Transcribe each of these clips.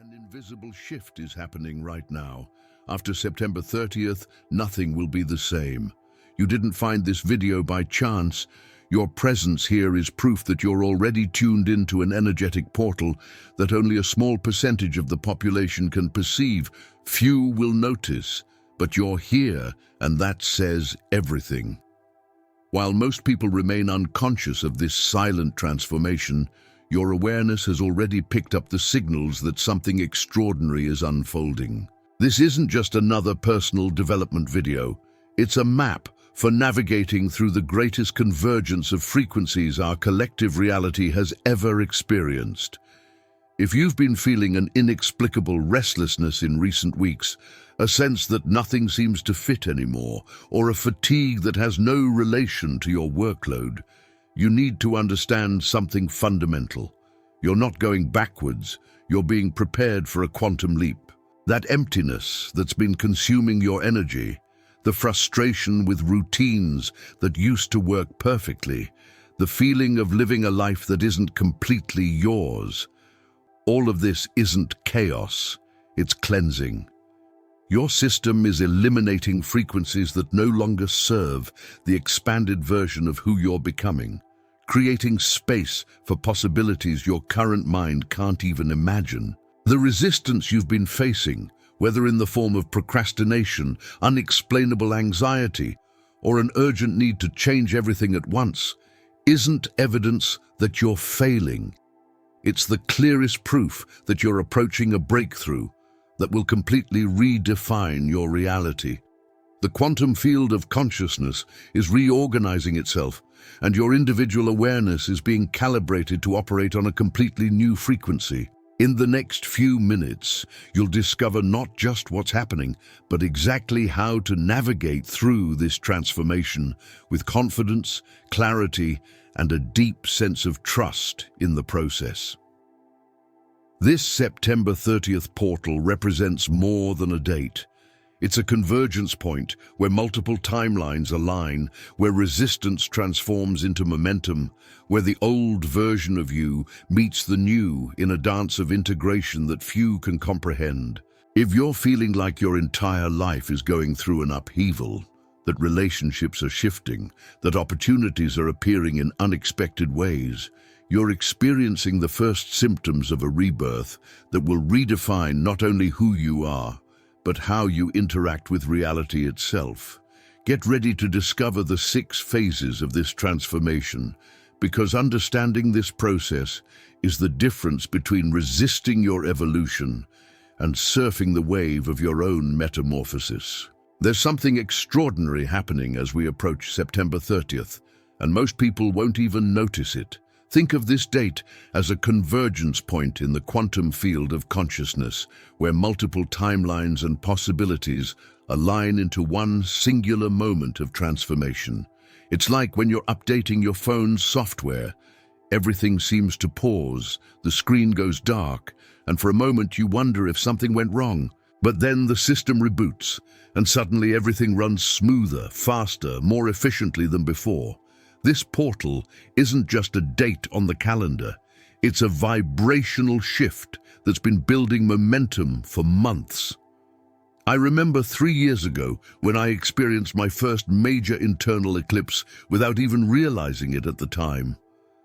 An invisible shift is happening right now. After September 30th, nothing will be the same. You didn't find this video by chance. Your presence here is proof that you're already tuned into an energetic portal that only a small percentage of the population can perceive. Few will notice, but you're here, and that says everything. While most people remain unconscious of this silent transformation, your awareness has already picked up the signals that something extraordinary is unfolding. This isn't just another personal development video. It's a map for navigating through the greatest convergence of frequencies our collective reality has ever experienced. If you've been feeling an inexplicable restlessness in recent weeks, a sense that nothing seems to fit anymore, or a fatigue that has no relation to your workload, you need to understand something fundamental. You're not going backwards, you're being prepared for a quantum leap. That emptiness that's been consuming your energy, the frustration with routines that used to work perfectly, the feeling of living a life that isn't completely yours. All of this isn't chaos, it's cleansing. Your system is eliminating frequencies that no longer serve the expanded version of who you're becoming, creating space for possibilities your current mind can't even imagine. The resistance you've been facing, whether in the form of procrastination, unexplainable anxiety, or an urgent need to change everything at once, isn't evidence that you're failing. It's the clearest proof that you're approaching a breakthrough that will completely redefine your reality. The quantum field of consciousness is reorganizing itself, and your individual awareness is being calibrated to operate on a completely new frequency. In the next few minutes, you'll discover not just what's happening, but exactly how to navigate through this transformation with confidence, clarity, and a deep sense of trust in the process. This September 30th portal represents more than a date. It's a convergence point where multiple timelines align, where resistance transforms into momentum, where the old version of you meets the new in a dance of integration that few can comprehend. If you're feeling like your entire life is going through an upheaval, that relationships are shifting, that opportunities are appearing in unexpected ways, you're experiencing the first symptoms of a rebirth that will redefine not only who you are, but how you interact with reality itself. Get ready to discover the 6 phases of this transformation, because understanding this process is the difference between resisting your evolution and surfing the wave of your own metamorphosis. There's something extraordinary happening as we approach September 30th, and most people won't even notice it. Think of this date as a convergence point in the quantum field of consciousness, where multiple timelines and possibilities align into one singular moment of transformation. It's like when you're updating your phone's software. Everything seems to pause, the screen goes dark, and for a moment you wonder if something went wrong. But then the system reboots, and suddenly everything runs smoother, faster, more efficiently than before. This portal isn't just a date on the calendar. It's a vibrational shift that's been building momentum for months. I remember 3 years ago when I experienced my first major internal eclipse without even realizing it at the time.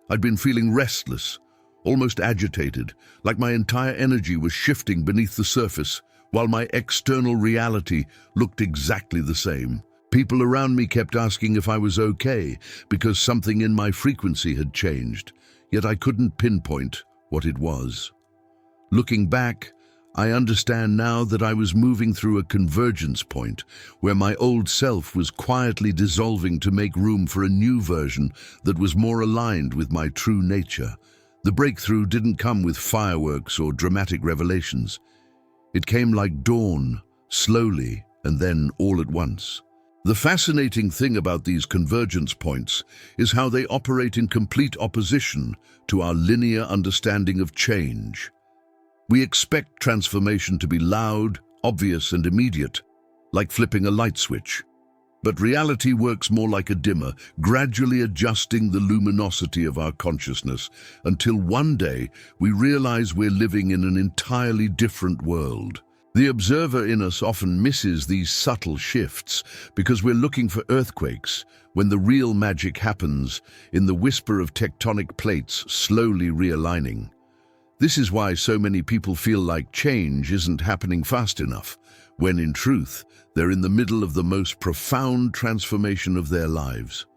I'd been feeling restless, almost agitated, like my entire energy was shifting beneath the surface, while my external reality looked exactly the same. People around me kept asking if I was okay because something in my frequency had changed, yet I couldn't pinpoint what it was. Looking back, I understand now that I was moving through a convergence point where my old self was quietly dissolving to make room for a new version that was more aligned with my true nature. The breakthrough didn't come with fireworks or dramatic revelations. It came like dawn, slowly, and then all at once. The fascinating thing about these convergence points is how they operate in complete opposition to our linear understanding of change. We expect transformation to be loud, obvious, and immediate, like flipping a light switch. But reality works more like a dimmer, gradually adjusting the luminosity of our consciousness until one day we realize we're living in an entirely different world. The observer in us often misses these subtle shifts because we're looking for earthquakes, when the real magic happens in the whisper of tectonic plates slowly realigning. This is why so many people feel like change isn't happening fast enough, when in truth, they're in the middle of the most profound transformation of their lives.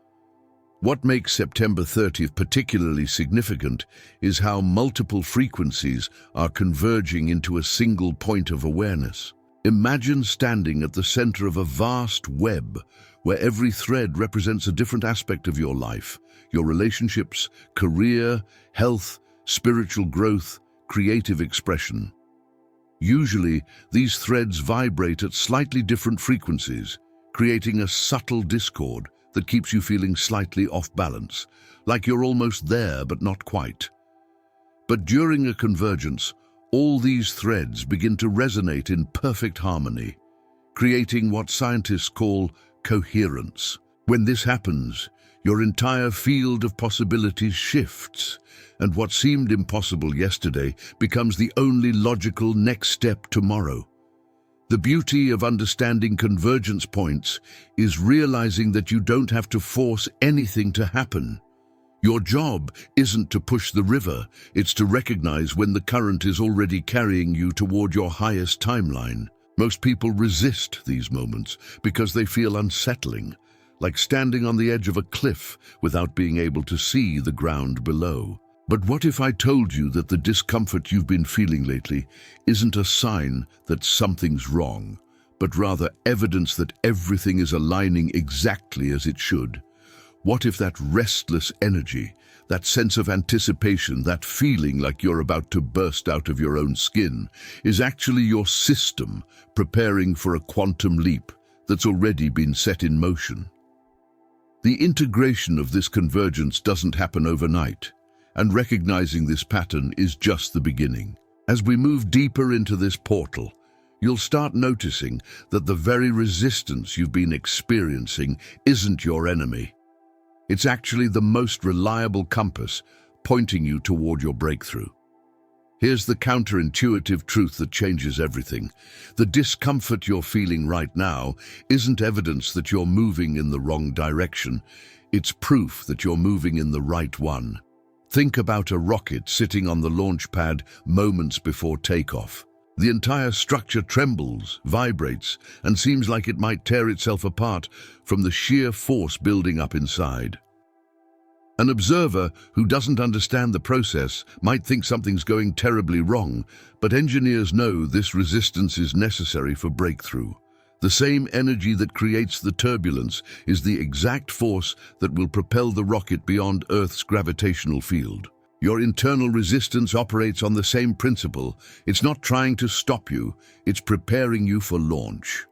What makes September 30th particularly significant is how multiple frequencies are converging into a single point of awareness. Imagine standing at the center of a vast web where every thread represents a different aspect of your life, your relationships, career, health, spiritual growth, creative expression. Usually, these threads vibrate at slightly different frequencies, creating a subtle discord that keeps you feeling slightly off balance, like you're almost there but not quite. But during a convergence, all these threads begin to resonate in perfect harmony, creating what scientists call coherence. When this happens, your entire field of possibilities shifts, and what seemed impossible yesterday becomes the only logical next step tomorrow. The beauty of understanding convergence points is realizing that you don't have to force anything to happen. Your job isn't to push the river, it's to recognize when the current is already carrying you toward your highest timeline. Most people resist these moments because they feel unsettling, like standing on the edge of a cliff without being able to see the ground below. But what if I told you that the discomfort you've been feeling lately isn't a sign that something's wrong, but rather evidence that everything is aligning exactly as it should? What if that restless energy, that sense of anticipation, that feeling like you're about to burst out of your own skin, is actually your system preparing for a quantum leap that's already been set in motion? The integration of this convergence doesn't happen overnight, and recognizing this pattern is just the beginning. As we move deeper into this portal, you'll start noticing that the very resistance you've been experiencing isn't your enemy. It's actually the most reliable compass pointing you toward your breakthrough. Here's the counterintuitive truth that changes everything. The discomfort you're feeling right now isn't evidence that you're moving in the wrong direction. It's proof that you're moving in the right one. Think about a rocket sitting on the launch pad moments before takeoff. The entire structure trembles, vibrates, and seems like it might tear itself apart from the sheer force building up inside. An observer who doesn't understand the process might think something's going terribly wrong, but engineers know this resistance is necessary for breakthrough. The same energy that creates the turbulence is the exact force that will propel the rocket beyond Earth's gravitational field. Your internal resistance operates on the same principle. It's not trying to stop you, it's preparing you for launch.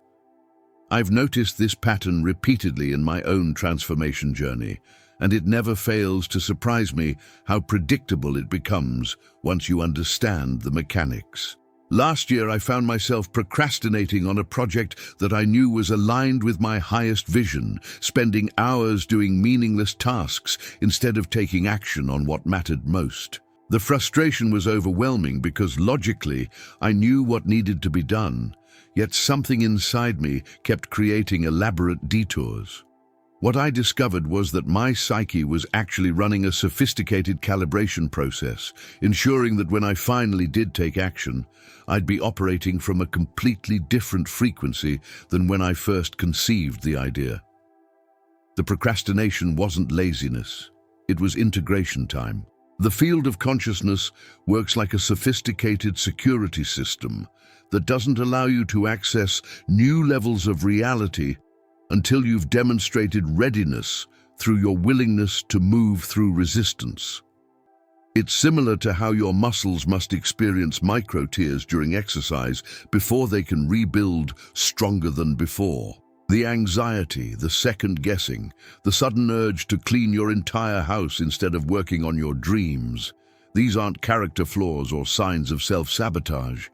I've noticed this pattern repeatedly in my own transformation journey, and it never fails to surprise me how predictable it becomes once you understand the mechanics. Last year, I found myself procrastinating on a project that I knew was aligned with my highest vision, spending hours doing meaningless tasks instead of taking action on what mattered most. The frustration was overwhelming because logically, I knew what needed to be done, yet something inside me kept creating elaborate detours. What I discovered was that my psyche was actually running a sophisticated calibration process, ensuring that when I finally did take action, I'd be operating from a completely different frequency than when I first conceived the idea. The procrastination wasn't laziness, it was integration time. The field of consciousness works like a sophisticated security system that doesn't allow you to access new levels of reality until you've demonstrated readiness through your willingness to move through resistance. It's similar to how your muscles must experience micro-tears during exercise before they can rebuild stronger than before. The anxiety, the second-guessing, the sudden urge to clean your entire house instead of working on your dreams. These aren't character flaws or signs of self-sabotage.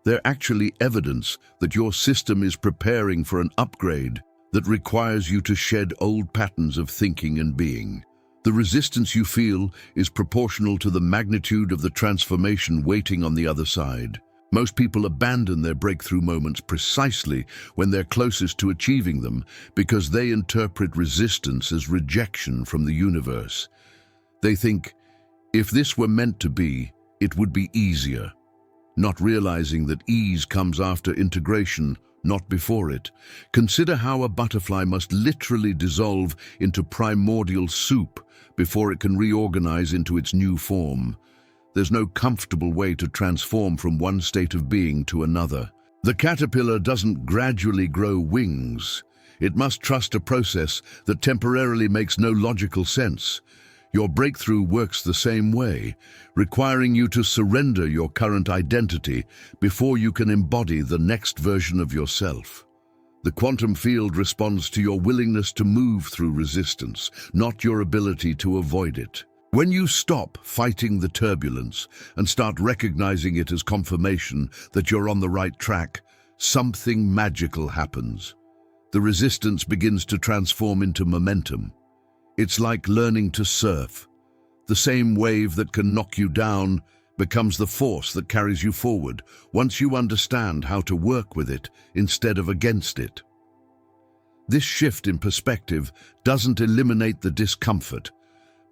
They're actually evidence that your system is preparing for an upgrade, that requires you to shed old patterns of thinking and being. The resistance you feel is proportional to the magnitude of the transformation waiting on the other side. Most people abandon their breakthrough moments precisely when they're closest to achieving them because they interpret resistance as rejection from the universe. They think, if this were meant to be, it would be easier, not realizing that ease comes after integration, not before it. Consider how a butterfly must literally dissolve into primordial soup before it can reorganize into its new form. There's no comfortable way to transform from one state of being to another. The caterpillar doesn't gradually grow wings. It must trust a process that temporarily makes no logical sense. Your breakthrough works the same way, requiring you to surrender your current identity before you can embody the next version of yourself. The quantum field responds to your willingness to move through resistance, not your ability to avoid it. When you stop fighting the turbulence and start recognizing it as confirmation that you're on the right track, something magical happens. The resistance begins to transform into momentum. It's like learning to surf. The same wave that can knock you down becomes the force that carries you forward once you understand how to work with it instead of against it. This shift in perspective doesn't eliminate the discomfort,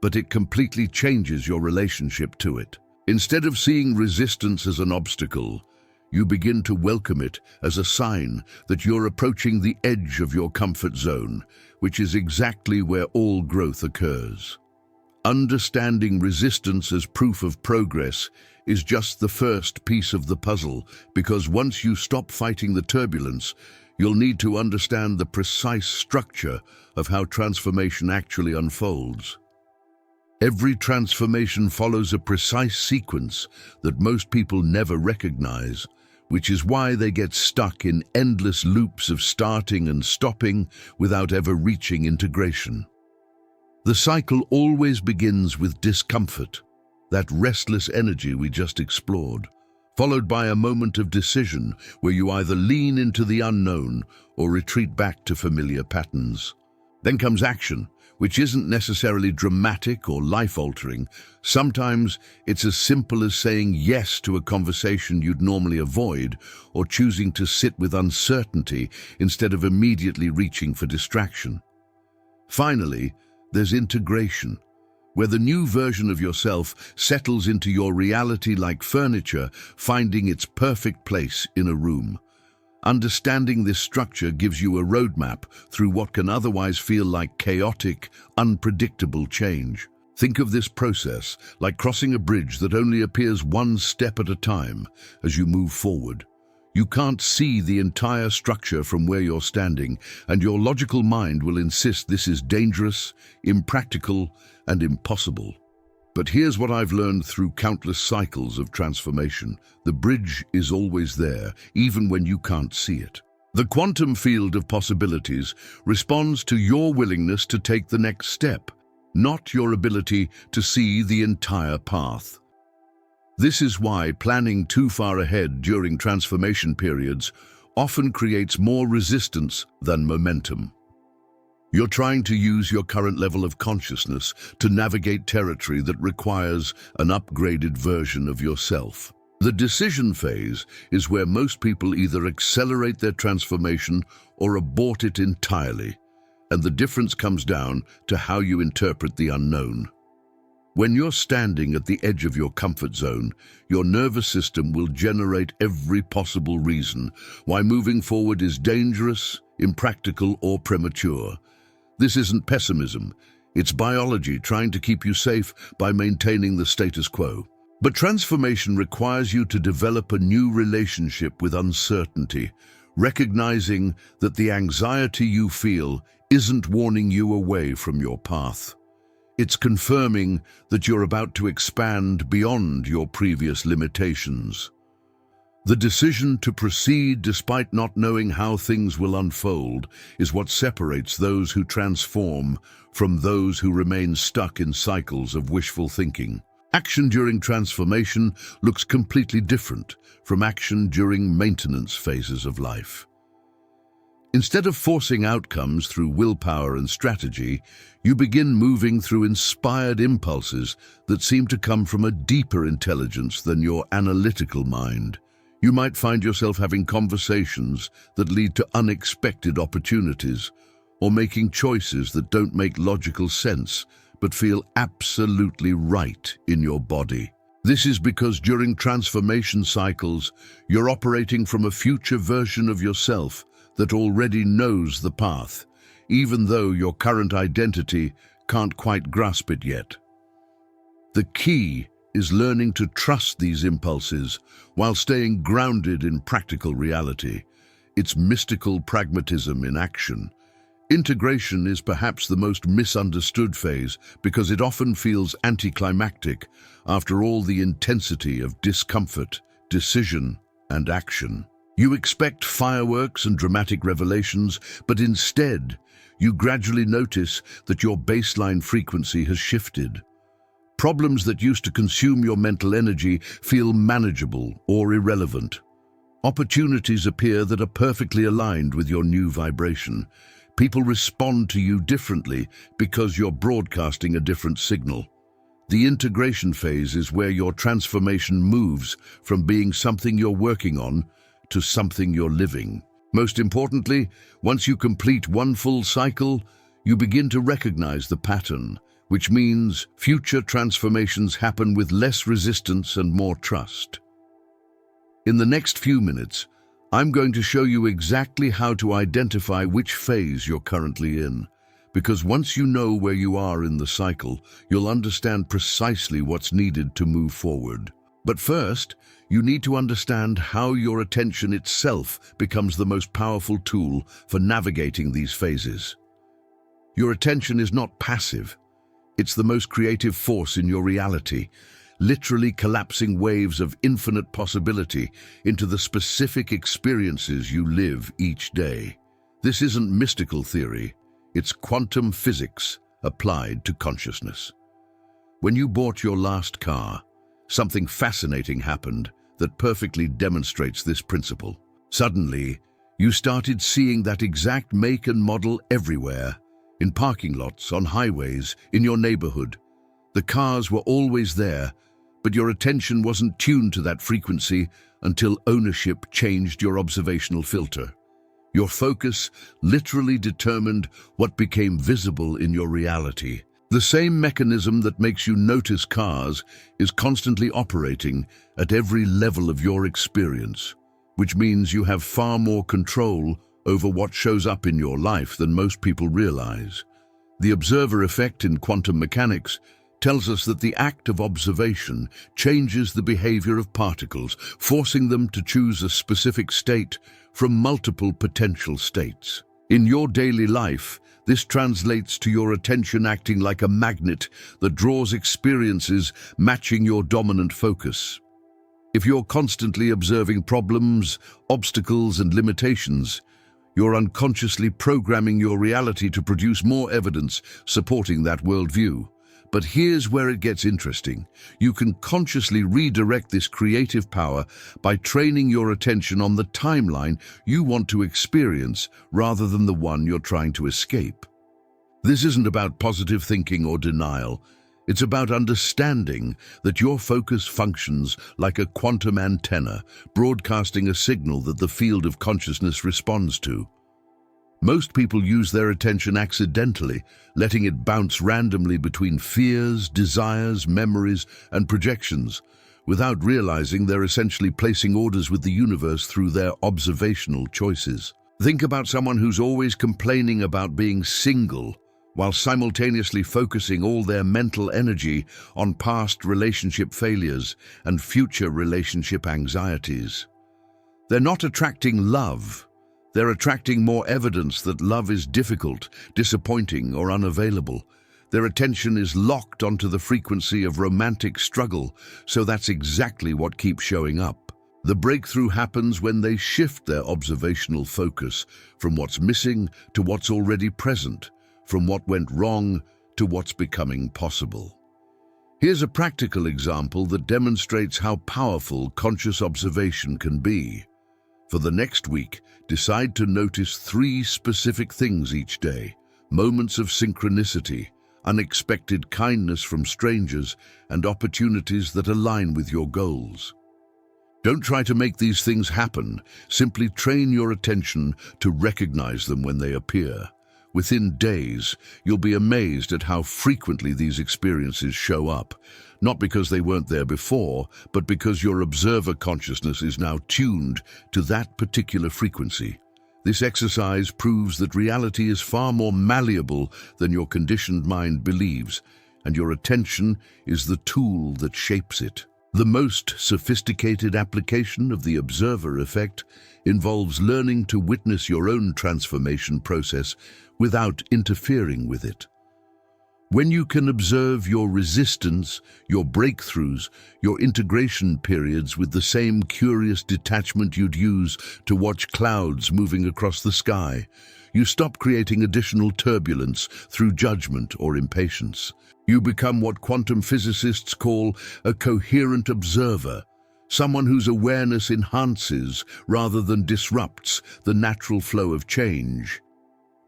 but it completely changes your relationship to it. Instead of seeing resistance as an obstacle, you begin to welcome it as a sign that you're approaching the edge of your comfort zone, which is exactly where all growth occurs. Understanding resistance as proof of progress is just the first piece of the puzzle, because once you stop fighting the turbulence, you'll need to understand the precise structure of how transformation actually unfolds. Every transformation follows a precise sequence that most people never recognize, which is why they get stuck in endless loops of starting and stopping without ever reaching integration. The cycle always begins with discomfort, that restless energy we just explored, followed by a moment of decision where you either lean into the unknown or retreat back to familiar patterns. Then comes action, which isn't necessarily dramatic or life-altering. Sometimes it's as simple as saying yes to a conversation you'd normally avoid, or choosing to sit with uncertainty instead of immediately reaching for distraction. Finally, there's integration, where the new version of yourself settles into your reality like furniture, finding its perfect place in a room. Understanding this structure gives you a roadmap through what can otherwise feel like chaotic, unpredictable change. Think of this process like crossing a bridge that only appears one step at a time as you move forward. You can't see the entire structure from where you're standing, and your logical mind will insist this is dangerous, impractical, and impossible. But here's what I've learned through countless cycles of transformation. The bridge is always there, even when you can't see it. The quantum field of possibilities responds to your willingness to take the next step, not your ability to see the entire path. This is why planning too far ahead during transformation periods often creates more resistance than momentum. You're trying to use your current level of consciousness to navigate territory that requires an upgraded version of yourself. The decision phase is where most people either accelerate their transformation or abort it entirely, and the difference comes down to how you interpret the unknown. When you're standing at the edge of your comfort zone, your nervous system will generate every possible reason why moving forward is dangerous, impractical, or premature. This isn't pessimism, it's biology trying to keep you safe by maintaining the status quo. But transformation requires you to develop a new relationship with uncertainty, recognizing that the anxiety you feel isn't warning you away from your path. It's confirming that you're about to expand beyond your previous limitations. The decision to proceed despite not knowing how things will unfold is what separates those who transform from those who remain stuck in cycles of wishful thinking. Action during transformation looks completely different from action during maintenance phases of life. Instead of forcing outcomes through willpower and strategy, you begin moving through inspired impulses that seem to come from a deeper intelligence than your analytical mind. You might find yourself having conversations that lead to unexpected opportunities, or making choices that don't make logical sense but feel absolutely right in your body. This is because during transformation cycles, you're operating from a future version of yourself that already knows the path, even though your current identity can't quite grasp it yet. The key is learning to trust these impulses while staying grounded in practical reality. It's mystical pragmatism in action. Integration is perhaps the most misunderstood phase because it often feels anticlimactic after all the intensity of discomfort, decision, and action. You expect fireworks and dramatic revelations, but instead, you gradually notice that your baseline frequency has shifted. Problems that used to consume your mental energy feel manageable or irrelevant. Opportunities appear that are perfectly aligned with your new vibration. People respond to you differently because you're broadcasting a different signal. The integration phase is where your transformation moves from being something you're working on to something you're living. Most importantly, once you complete one full cycle, you begin to recognize the pattern, which means future transformations happen with less resistance and more trust. In the next few minutes, I'm going to show you exactly how to identify which phase you're currently in, because once you know where you are in the cycle, you'll understand precisely what's needed to move forward. But first, you need to understand how your attention itself becomes the most powerful tool for navigating these phases. Your attention is not passive. It's the most creative force in your reality, literally collapsing waves of infinite possibility into the specific experiences you live each day. This isn't mystical theory, it's quantum physics applied to consciousness. When you bought your last car, something fascinating happened that perfectly demonstrates this principle. Suddenly, you started seeing that exact make and model everywhere, in parking lots, on highways, in your neighborhood. The cars were always there, but your attention wasn't tuned to that frequency until ownership changed your observational filter. Your focus literally determined what became visible in your reality. The same mechanism that makes you notice cars is constantly operating at every level of your experience, which means you have far more control over what shows up in your life than most people realize. The observer effect in quantum mechanics tells us that the act of observation changes the behavior of particles, forcing them to choose a specific state from multiple potential states. In your daily life, this translates to your attention acting like a magnet that draws experiences matching your dominant focus. If you're constantly observing problems, obstacles, and limitations, you're unconsciously programming your reality to produce more evidence supporting that worldview. But here's where it gets interesting. You can consciously redirect this creative power by training your attention on the timeline you want to experience rather than the one you're trying to escape. This isn't about positive thinking or denial. It's about understanding that your focus functions like a quantum antenna, broadcasting a signal that the field of consciousness responds to. Most people use their attention accidentally, letting it bounce randomly between fears, desires, memories, and projections, without realizing they're essentially placing orders with the universe through their observational choices. Think about someone who's always complaining about being single, while simultaneously focusing all their mental energy on past relationship failures and future relationship anxieties. They're not attracting love. They're attracting more evidence that love is difficult, disappointing, or unavailable. Their attention is locked onto the frequency of romantic struggle, so that's exactly what keeps showing up. The breakthrough happens when they shift their observational focus from what's missing to what's already present, from what went wrong to what's becoming possible. Here's a practical example that demonstrates how powerful conscious observation can be. For the next week, decide to notice 3 specific things each day: moments of synchronicity, unexpected kindness from strangers, and opportunities that align with your goals. Don't try to make these things happen, simply train your attention to recognize them when they appear. Within days, you'll be amazed at how frequently these experiences show up, not because they weren't there before, but because your observer consciousness is now tuned to that particular frequency. This exercise proves that reality is far more malleable than your conditioned mind believes, and your attention is the tool that shapes it. The most sophisticated application of the observer effect involves learning to witness your own transformation process without interfering with it. When you can observe your resistance, your breakthroughs, your integration periods with the same curious detachment you'd use to watch clouds moving across the sky, you stop creating additional turbulence through judgment or impatience. You become what quantum physicists call a coherent observer, someone whose awareness enhances rather than disrupts the natural flow of change.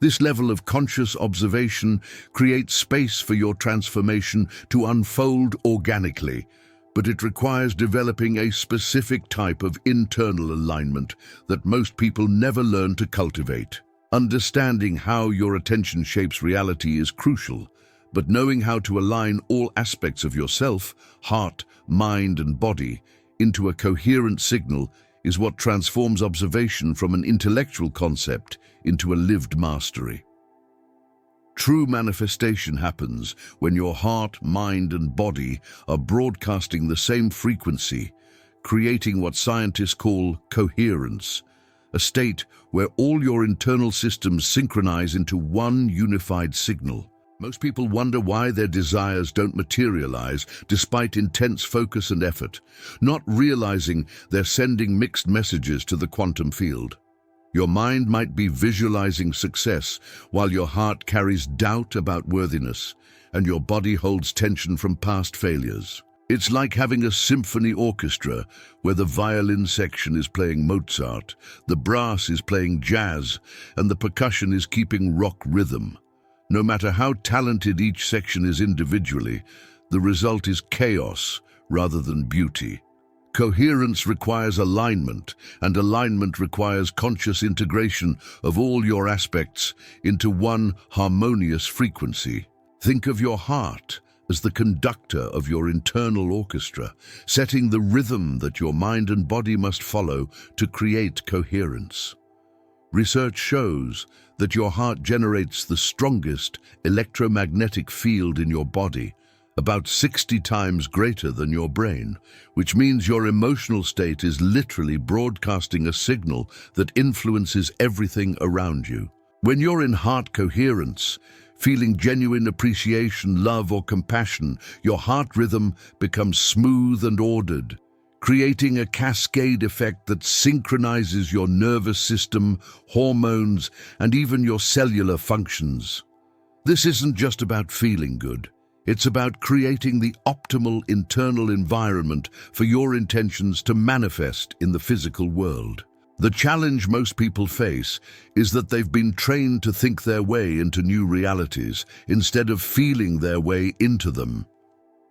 This level of conscious observation creates space for your transformation to unfold organically, but it requires developing a specific type of internal alignment that most people never learn to cultivate. Understanding how your attention shapes reality is crucial, but knowing how to align all aspects of yourself, heart, mind, and body into a coherent signal is what transforms observation from an intellectual concept into a lived mastery. True manifestation happens when your heart, mind, and body are broadcasting the same frequency, creating what scientists call coherence, a state where all your internal systems synchronize into one unified signal. Most people wonder why their desires don't materialize despite intense focus and effort, not realizing they're sending mixed messages to the quantum field. Your mind might be visualizing success while your heart carries doubt about worthiness, and your body holds tension from past failures. It's like having a symphony orchestra where the violin section is playing Mozart, the brass is playing jazz, and the percussion is keeping rock rhythm. No matter how talented each section is individually, the result is chaos rather than beauty. Coherence requires alignment, and alignment requires conscious integration of all your aspects into one harmonious frequency. Think of your heart as the conductor of your internal orchestra, setting the rhythm that your mind and body must follow to create coherence. Research shows that your heart generates the strongest electromagnetic field in your body, about 60 times greater than your brain, which means your emotional state is literally broadcasting a signal that influences everything around you. When you're in heart coherence, feeling genuine appreciation, love, or compassion, your heart rhythm becomes smooth and ordered, creating a cascade effect that synchronizes your nervous system, hormones, and even your cellular functions. This isn't just about feeling good. It's about creating the optimal internal environment for your intentions to manifest in the physical world. The challenge most people face is that they've been trained to think their way into new realities instead of feeling their way into them.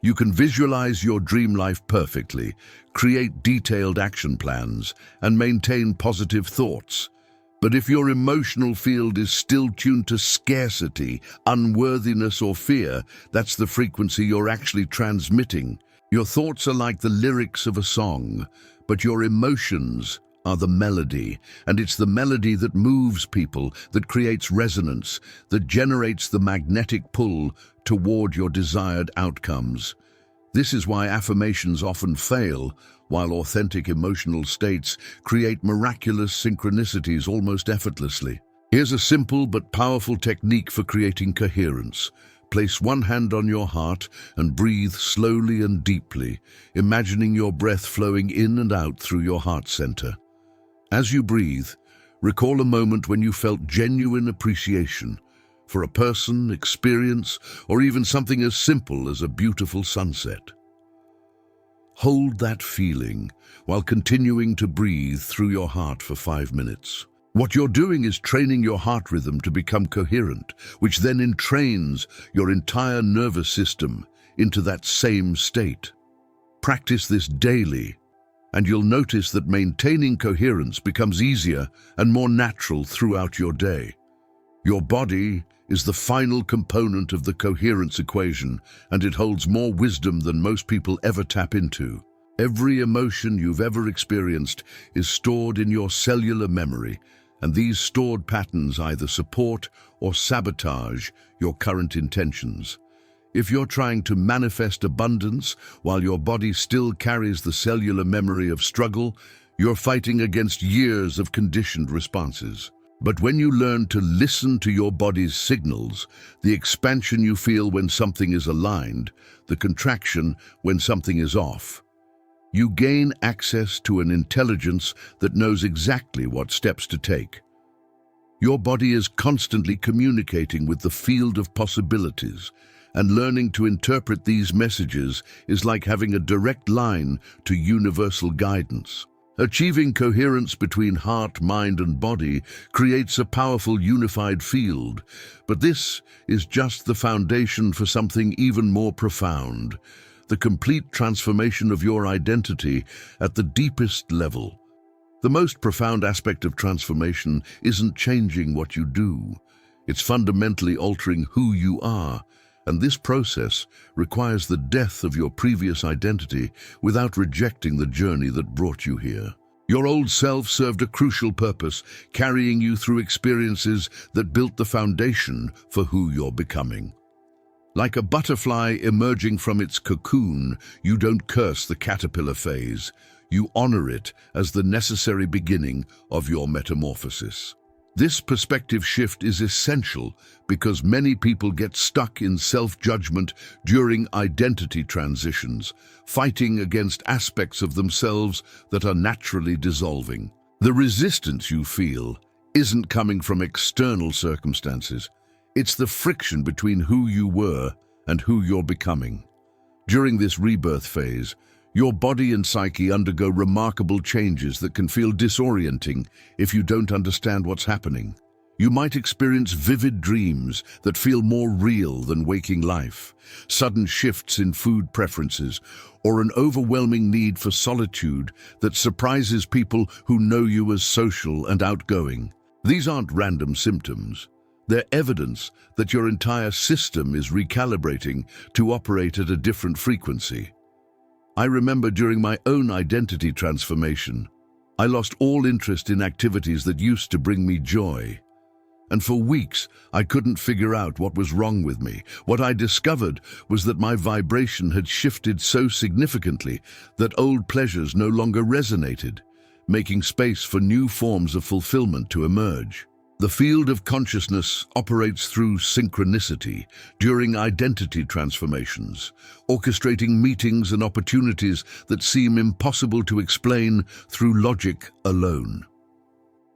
You can visualize your dream life perfectly, create detailed action plans, and maintain positive thoughts. But if your emotional field is still tuned to scarcity, unworthiness, or fear, that's the frequency you're actually transmitting. Your thoughts are like the lyrics of a song, but your emotions are the melody, and it's the melody that moves people, that creates resonance, that generates the magnetic pull toward your desired outcomes. This is why affirmations often fail, while authentic emotional states create miraculous synchronicities almost effortlessly. Here's a simple but powerful technique for creating coherence. Place one hand on your heart and breathe slowly and deeply, imagining your breath flowing in and out through your heart center. As you breathe, recall a moment when you felt genuine appreciation for a person, experience, or even something as simple as a beautiful sunset. Hold that feeling while continuing to breathe through your heart for 5 minutes. What you're doing is training your heart rhythm to become coherent, which then entrains your entire nervous system into that same state. Practice this daily, and you'll notice that maintaining coherence becomes easier and more natural throughout your day. Your body is the final component of the coherence equation, and it holds more wisdom than most people ever tap into. Every emotion you've ever experienced is stored in your cellular memory, and these stored patterns either support or sabotage your current intentions. If you're trying to manifest abundance while your body still carries the cellular memory of struggle, you're fighting against years of conditioned responses. But when you learn to listen to your body's signals, the expansion you feel when something is aligned, the contraction when something is off, you gain access to an intelligence that knows exactly what steps to take. Your body is constantly communicating with the field of possibilities, and learning to interpret these messages is like having a direct line to universal guidance. Achieving coherence between heart, mind, and body creates a powerful unified field, but this is just the foundation for something even more profound: the complete transformation of your identity at the deepest level. The most profound aspect of transformation isn't changing what you do. It's fundamentally altering who you are, and this process requires the death of your previous identity without rejecting the journey that brought you here. Your old self served a crucial purpose, carrying you through experiences that built the foundation for who you're becoming. Like a butterfly emerging from its cocoon, you don't curse the caterpillar phase. You honor it as the necessary beginning of your metamorphosis. This perspective shift is essential because many people get stuck in self-judgment during identity transitions, fighting against aspects of themselves that are naturally dissolving. The resistance you feel isn't coming from external circumstances. It's the friction between who you were and who you're becoming. During this rebirth phase, your body and psyche undergo remarkable changes that can feel disorienting if you don't understand what's happening. You might experience vivid dreams that feel more real than waking life, sudden shifts in food preferences, or an overwhelming need for solitude that surprises people who know you as social and outgoing. These aren't random symptoms. They're evidence that your entire system is recalibrating to operate at a different frequency. I remember during my own identity transformation, I lost all interest in activities that used to bring me joy. And for weeks, I couldn't figure out what was wrong with me. What I discovered was that my vibration had shifted so significantly that old pleasures no longer resonated, making space for new forms of fulfillment to emerge. The field of consciousness operates through synchronicity during identity transformations, orchestrating meetings and opportunities that seem impossible to explain through logic alone.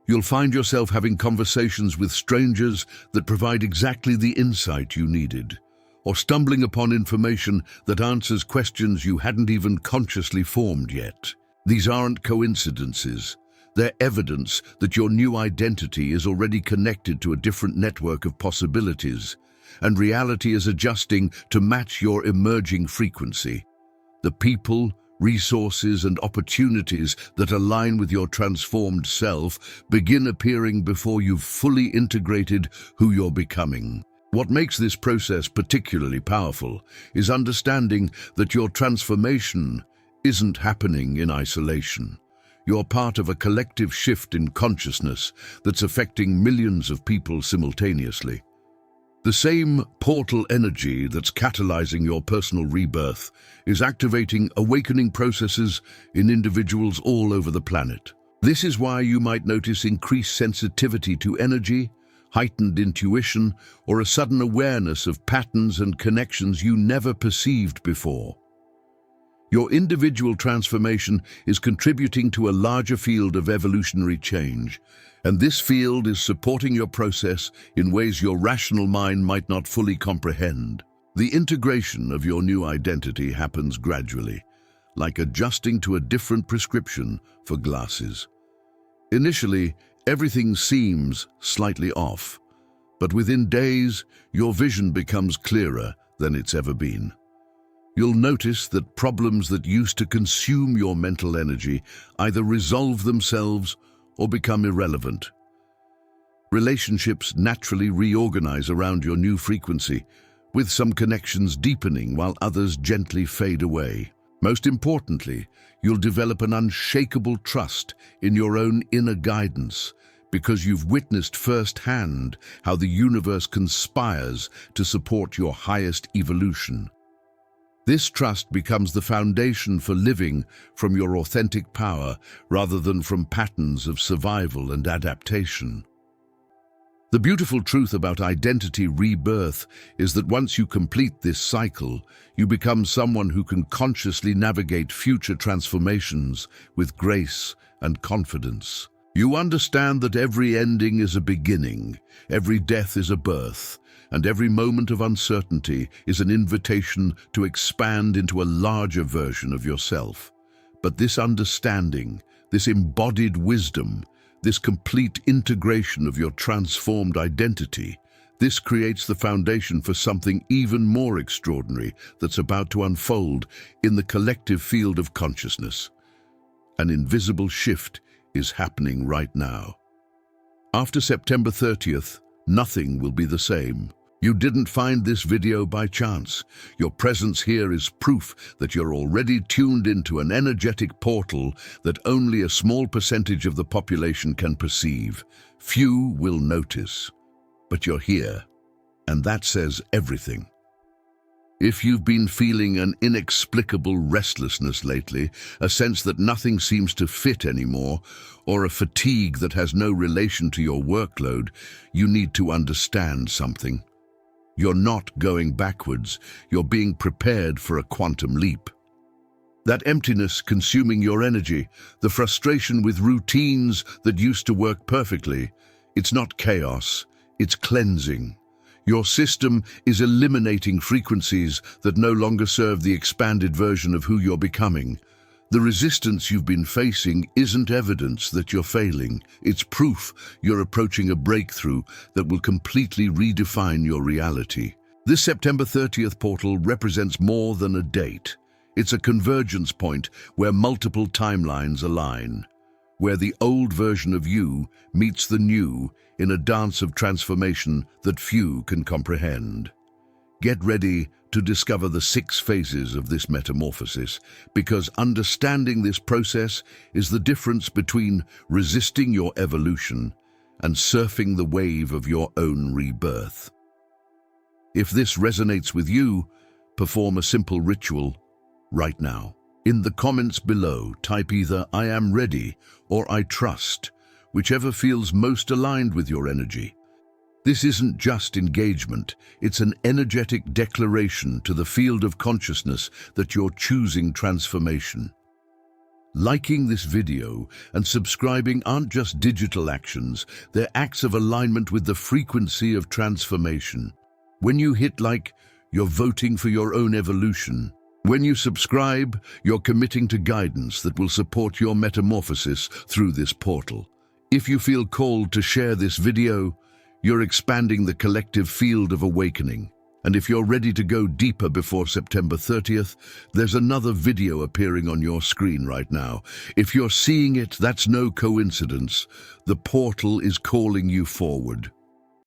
You'll find yourself having conversations with strangers that provide exactly the insight you needed, or stumbling upon information that answers questions you hadn't even consciously formed yet. These aren't coincidences. They're evidence that your new identity is already connected to a different network of possibilities, and reality is adjusting to match your emerging frequency. The people, resources, and opportunities that align with your transformed self begin appearing before you've fully integrated who you're becoming. What makes this process particularly powerful is understanding that your transformation isn't happening in isolation. You're part of a collective shift in consciousness that's affecting millions of people simultaneously. The same portal energy that's catalyzing your personal rebirth is activating awakening processes in individuals all over the planet. This is why you might notice increased sensitivity to energy, heightened intuition, or a sudden awareness of patterns and connections you never perceived before. Your individual transformation is contributing to a larger field of evolutionary change, and this field is supporting your process in ways your rational mind might not fully comprehend. The integration of your new identity happens gradually, like adjusting to a different prescription for glasses. Initially, everything seems slightly off, but within days, your vision becomes clearer than it's ever been. You'll notice that problems that used to consume your mental energy either resolve themselves or become irrelevant. Relationships naturally reorganize around your new frequency, with some connections deepening while others gently fade away. Most importantly, you'll develop an unshakable trust in your own inner guidance because you've witnessed firsthand how the universe conspires to support your highest evolution. This trust becomes the foundation for living from your authentic power rather than from patterns of survival and adaptation. The beautiful truth about identity rebirth is that once you complete this cycle, you become someone who can consciously navigate future transformations with grace and confidence. You understand that every ending is a beginning, every death is a birth, and every moment of uncertainty is an invitation to expand into a larger version of yourself. But this understanding, this embodied wisdom, this complete integration of your transformed identity, this creates the foundation for something even more extraordinary that's about to unfold in the collective field of consciousness. An invisible shift is happening right now. After September 30th, nothing will be the same. You didn't find this video by chance. Your presence here is proof that you're already tuned into an energetic portal that only a small percentage of the population can perceive. Few will notice, but you're here, and that says everything. If you've been feeling an inexplicable restlessness lately, a sense that nothing seems to fit anymore, or a fatigue that has no relation to your workload, you need to understand something. You're not going backwards, you're being prepared for a quantum leap. That emptiness consuming your energy, the frustration with routines that used to work perfectly, it's not chaos, it's cleansing. Your system is eliminating frequencies that no longer serve the expanded version of who you're becoming. The resistance you've been facing isn't evidence that you're failing. It's proof you're approaching a breakthrough that will completely redefine your reality. This September 30th portal represents more than a date. It's a convergence point where multiple timelines align, where the old version of you meets the new in a dance of transformation that few can comprehend. Get ready to discover the 6 phases of this metamorphosis, because understanding this process is the difference between resisting your evolution and surfing the wave of your own rebirth. If this resonates with you, perform a simple ritual right now. In the comments below, type either "I am ready" or "I trust," whichever feels most aligned with your energy. This isn't just engagement, it's an energetic declaration to the field of consciousness that you're choosing transformation. Liking this video and subscribing aren't just digital actions, they're acts of alignment with the frequency of transformation. When you hit like, you're voting for your own evolution. When you subscribe, you're committing to guidance that will support your metamorphosis through this portal. If you feel called to share this video, you're expanding the collective field of awakening. And if you're ready to go deeper before September 30th, there's another video appearing on your screen right now. If you're seeing it, that's no coincidence. The portal is calling you forward.